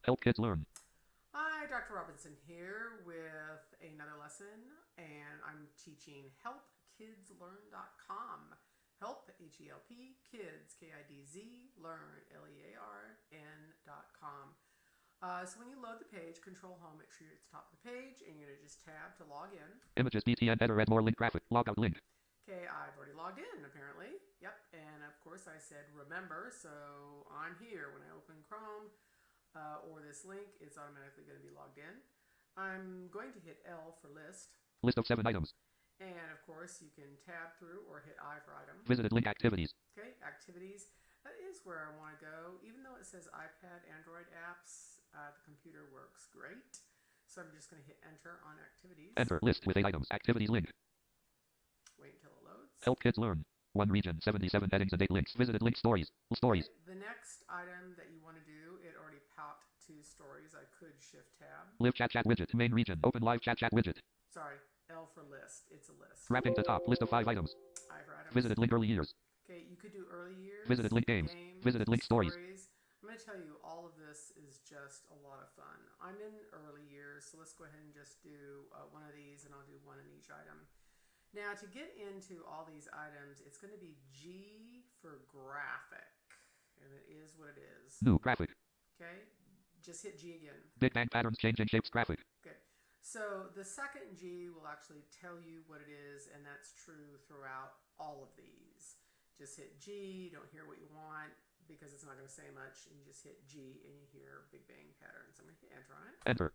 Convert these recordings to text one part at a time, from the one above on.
Help Kids Learn. Hi, Dr. Robinson here with another lesson, and I'm teaching Helpkidzlearn.com. Help, H-E-L-P, kids, K-I-D-Z, learn, L-E-A-R-N.com. So when you load the page, Control Home, make sure you're at the top of the page, and you're going to just tab to log in. Images BTN header red more link graphic. Logout link. Okay, I've already logged in, apparently. Yep, and of course I said remember, so I'm here. When I open Chrome or this link, it's automatically going to be logged in. I'm going to hit L for list. List of 7 items. And of course, you can tab through or hit I for item. Visited link activities. Okay, activities. That is where I want to go. Even though it says iPad, Android apps, the computer works great. So I'm just going to hit enter on activities. Enter list with 8 items. Activities link. Wait until it loads. Help Kids Learn. 1 region, 77 headings and 8 links. Visited link stories. Stories. Okay, the next item that you want to do, it already popped to stories. I could shift tab. Live chat widget. Main region. Open live chat widget. Sorry, L for list. It's a list. Wrapping to top. List of 5 items. I for items. Visited link early years. Okay, you could do early years. Visited link games. Visited link stories. I'm going to tell you, all of this is just a lot of fun. I'm in early years, so let's go ahead and just do one of these, and I'll do one in each item. Now, to get into all these items, it's going to be G for graphic, and it is what it is. New graphic. Okay, just hit G again. Big Bang patterns changing shapes graphic. Okay, so the second G will actually tell you what it is, and that's true throughout all of these. Just hit G, don't hear what you want, because it's not going to say much, and you just hit G, and you hear Big Bang patterns. I'm going to hit enter on it. Enter.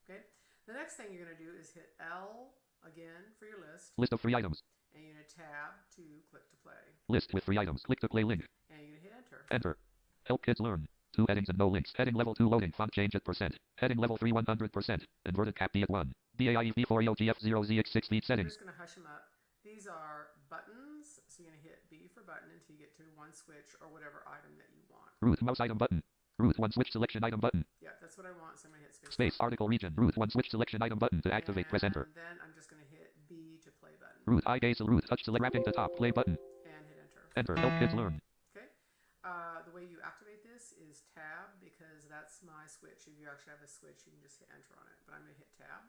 Okay, the next thing you're going to do is hit L again for your list. List of 3 items. And you're going to tab to click to play. List with 3 items. Click to play link. And you're going to hit enter. Enter. Help Kids Learn. 2 headings and no links. Heading level 2 loading. Font change at %. Heading level 3 100%. Inverted cap B at 1. BAIF B4EOGF 0ZX6 speed I'm settings. just going to hush them up. These are buttons, so you're going to hit B for button until you get to one switch or whatever item that you want. Root mouse item button. Root 1 switch selection item button. Yeah, that's what I want, so I'm going to hit space. Space article region. Root 1 switch selection item button to activate. And press enter. then I'm just going to hit B to play button. Root I gaze root touch select wrapping to top play button. And hit enter. Enter. Help Kids Learn. Okay. The way you activate this is tab, because that's my switch. If you actually have a switch, you can just hit enter on it. But I'm going to hit tab.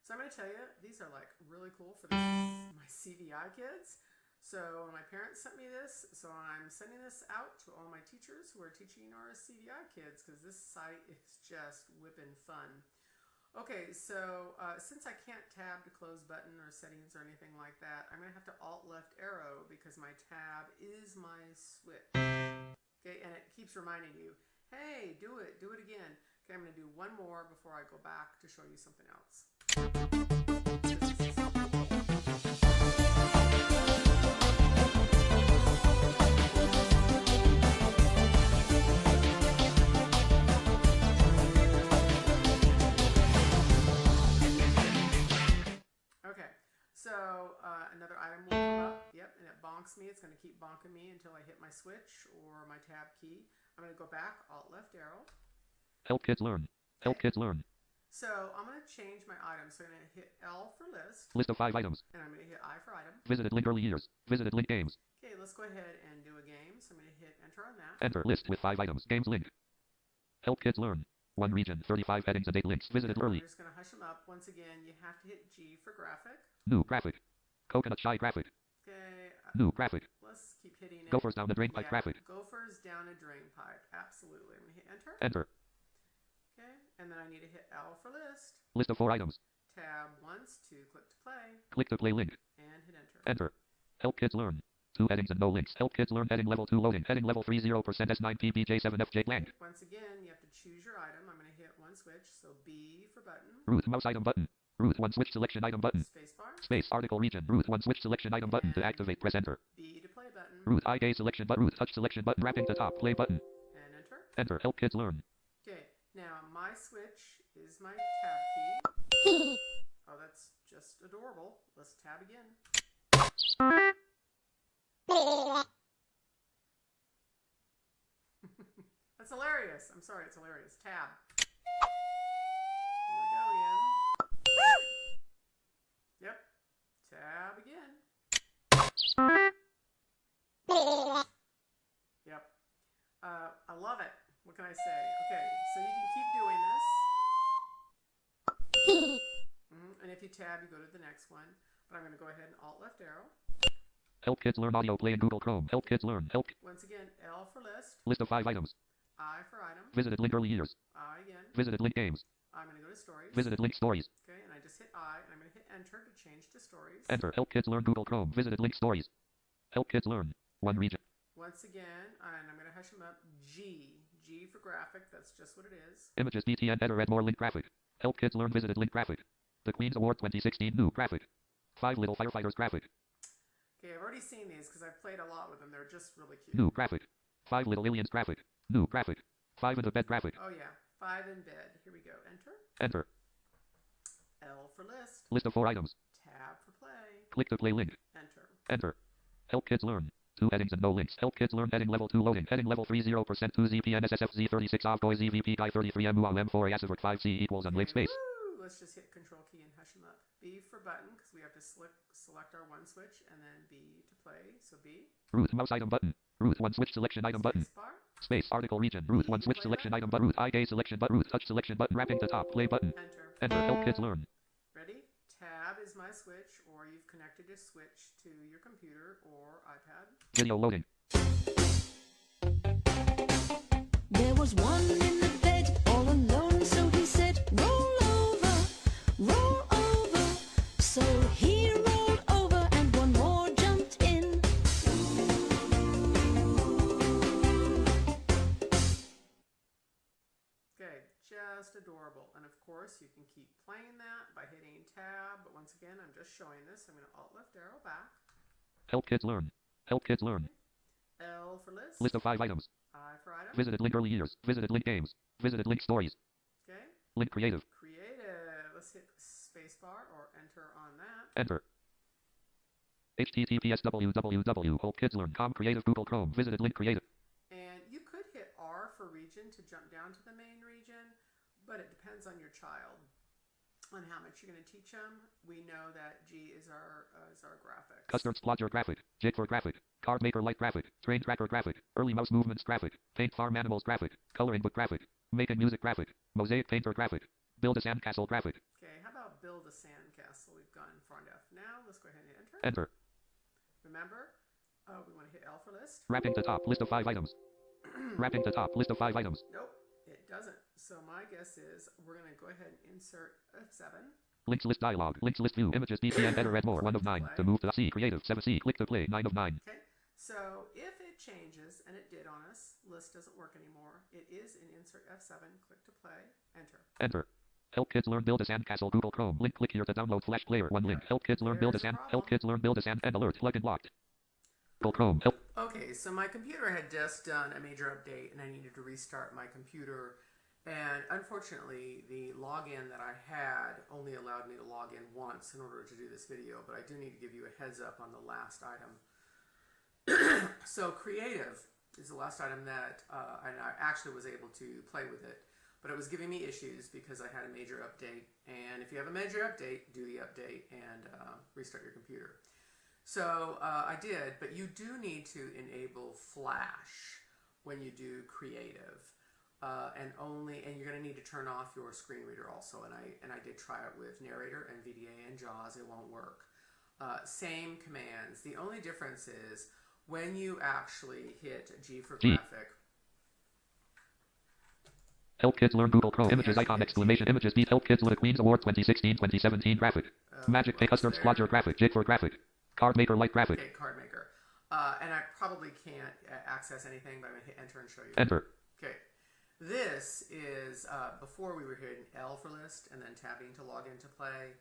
So I'm going to tell you, these are like really cool for my CVI kids. So my parents sent me this, so I'm sending this out to all my teachers who are teaching our CVI kids, because this site is just whipping fun. Okay, so since I can't tab to close button or settings or anything like that, I'm going to have to alt left arrow, because my tab is my switch. Okay, and it keeps reminding you, hey, do it again. Okay, I'm going to do one more before I go back to show you something else. Okay, so another item will come up, yep, and it bonks me. It's going to keep bonking me until I hit my switch or my tab key. I'm going to go back, alt left arrow. Help Kids Learn. Help Kids Learn. So I'm going to change my item. So I'm going to hit L for list. List of 5 items. And I'm going to hit I for item. Visited link early years. Visited link games. Okay, let's go ahead and do a game. So I'm going to hit enter on that. Enter list with 5 items. Games link. Help Kids Learn. 1 region, 35 headings and 8 links. Visited early. I'm just going to hush them up. Once again, you have to hit G for graphic. New graphic. Coconut shy graphic. Okay. New graphic. Let's keep hitting it. Gophers down the drain pipe graphic. Gophers down a drain pipe. Absolutely. I'm going to hit enter. Enter. Okay, and then I need to hit L for list. List of 4 items. Tab once to click to play. Click to play link. And hit enter. Enter. Help Kids Learn. 2 headings and no links. Help Kids Learn. Heading level 2 loading. Heading level 3 0% S9PBJ7FJ blank. Once again, you have to choose your item. I'm going to hit one switch, so B for button. Root mouse item button. Root 1 switch selection item button. Spacebar. Space article region. Root 1 switch selection item button to activate. Press enter. B to play button. Root I gaze selection button. Root touch selection button. Wrapping to top play button. And enter. Enter. Help Kids Learn. Okay, now my switch is my tab key. Oh, that's just adorable. Let's tab again. That's hilarious. I'm sorry, it's hilarious. Tab. Here we go again. Yep. Tab again. Yep. I love it. What can I say? Okay, so you can keep doing this. And if you tab, you go to the next one. But I'm going to go ahead and Alt left arrow. Helpkidzlearn audio play in Google Chrome. Helpkidzlearn. Help. Once again, L for list. List of 5 items. I for item. Visited link early years. I again. Visited link games. I'm going to go to stories. Visited link stories. Okay, and I just hit I, and I'm going to hit enter to change to stories. Enter. Helpkidzlearn Google Chrome. Visited link stories. Helpkidzlearn. One region. Once again, and I'm going to hush them up. G. G for graphic. That's just what it is. Images BTN enter add more link graphic. Helpkidzlearn visited link graphic. The Queen's Award 2016 new graphic. 5 little firefighters graphic. Okay, I've already seen these because I've played a lot with them. They're just really cute. New graphic. 5 little aliens graphic. New graphic. 5 in the bed graphic. Oh yeah, 5 in bed. Here we go. Enter. Enter. L for list. List of 4 items. Tab for play. Click to play link. Enter. Enter. Helpkidzlearn. 2 headings and no links. Helpkidzlearn heading level 2 loading. Heading level 30% 2 ZPN SSFZ 36 of boy ZVP guy 33 MULM 4 ASIVERT 5C equals unlabeled space. Woo! Let's just hit Control key and hush them up. B for button because we have to select our one switch, and then B to play. So B. Root mouse item button. Root 1 switch selection item button. Bar. Space article region. Root 1 switch selection item button. Root IK selection button. Root touch selection button. Wrapping to top. Play button. Enter. Enter. Helpkidzlearn. Ready? Tab is my switch, or you've connected a switch to your computer or iPad. Video loading. There was one in the bed, all alone, so he said, roll over, roll over. So he rolled over and one more jumped in. Okay, just adorable. And of course, you can keep playing that by hitting tab. But once again, I'm just showing this. I'm going to Alt left arrow back. Helpkidzlearn. Helpkidzlearn. L for list. List of 5 items. I for item. Visited link early years. Visited link games. Visited link stories. Okay. Link creative. Creative. Let's hit spacebar or enter on that. Enter. https www.helpkidzlearn.com creative Google Chrome. Visited link creative. And you could hit R for region to jump down to the main region, but it depends on your child on how much you're going to teach them. We know that G is our graphics. Custard splodger graphic. Jig for graphic. Card maker light graphic. Train tracker graphic. Early mouse movements graphic. Paint farm animals graphic. Coloring book graphic. Making music graphic. Mosaic painter graphic. Build a sandcastle graphic. Okay, how about build a sandcastle? We've gone far enough. Now let's go ahead and enter. Enter. Remember, we want to hit L for list. Wrapping to top. List of 5 items. Wrapping to top. List of 5 items. Nope, it doesn't. So my guess is we're going to go ahead and insert F7. Links list dialog. Links list view. Images BTN enter add more. 1 of 9. To move to C. Creative 7C. Click to play. 9 of 9. Okay. So if it changes, and it did on us, list doesn't work anymore. It is in insert F7. Click to play. Enter. Enter. Helpkidzlearn build a sandcastle Google Chrome. Link click here to download Flash Player. 1 link. Helpkidzlearn build a sand. Helpkidzlearn build a sand and alert. Plug and locked. Google Chrome. Help. Okay, so my computer had just done a major update, and I needed to restart my computer. And unfortunately, the login that I had only allowed me to log in once in order to do this video, but I do need to give you a heads up on the last item. So creative is the last item that and I actually was able to play with it, but it was giving me issues because I had a major update. And if you have a major update, do the update and restart your computer. So I did, but you do need to enable Flash when you do creative. And you're going to need to turn off your screen reader also. And I did try it with narrator and VDA and JAWS. It won't work. Same commands. The only difference is when you actually hit G for graphic. Helpkidzlearn Google Chrome images icon exclamation images beat Helpkidzlearn Queen's Award 2016-2017 graphic. Magic Pay Custard Splodger graphic. Jig for graphic. Card maker light graphic. Okay, card maker. And I probably can't access anything, but I'm going to hit enter and show you. Enter. Okay. This is, before we were hitting L for list and then tabbing to log into play.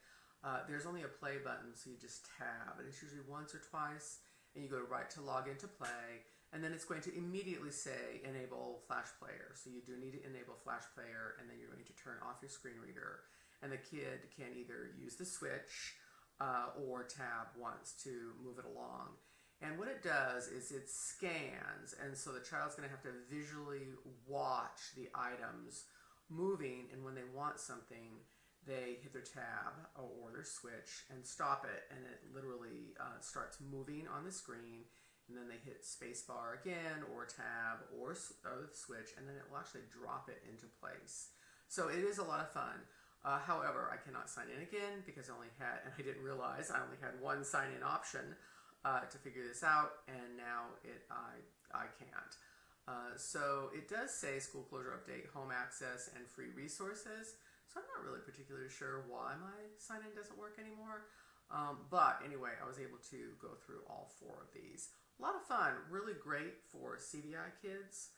There's only a play button, so you just tab. And it's usually once or twice, and you go right to log into play. And then it's going to immediately say enable Flash Player. So you do need to enable Flash Player, and then you're going to turn off your screen reader. And the kid can either use the switch or tab once to move it along. And what it does is it scans, and so the child's going to have to visually watch the items moving, and when they want something, they hit their tab or their switch and stop it, and it literally starts moving on the screen, and then they hit spacebar again, or tab, or the switch, and then it will actually drop it into place. So it is a lot of fun. However, I cannot sign in again because I didn't realize I only had one sign-in option to figure this out, and now I can't. So it does say school closure update, home access, and free resources. So I'm not really particularly sure why my sign-in doesn't work anymore. But anyway, I was able to go through all 4 of these. A lot of fun, really great for CVI kids.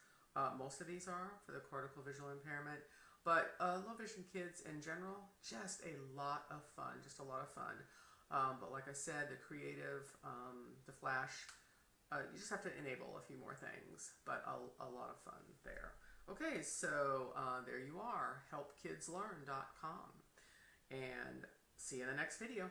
Most of these are for the cortical visual impairment. But low vision kids in general, just a lot of fun, but like I said, the creative, the flash, you just have to enable a few more things, but a lot of fun there. Okay, so there you are, helpkidzlearn.com, and see you in the next video.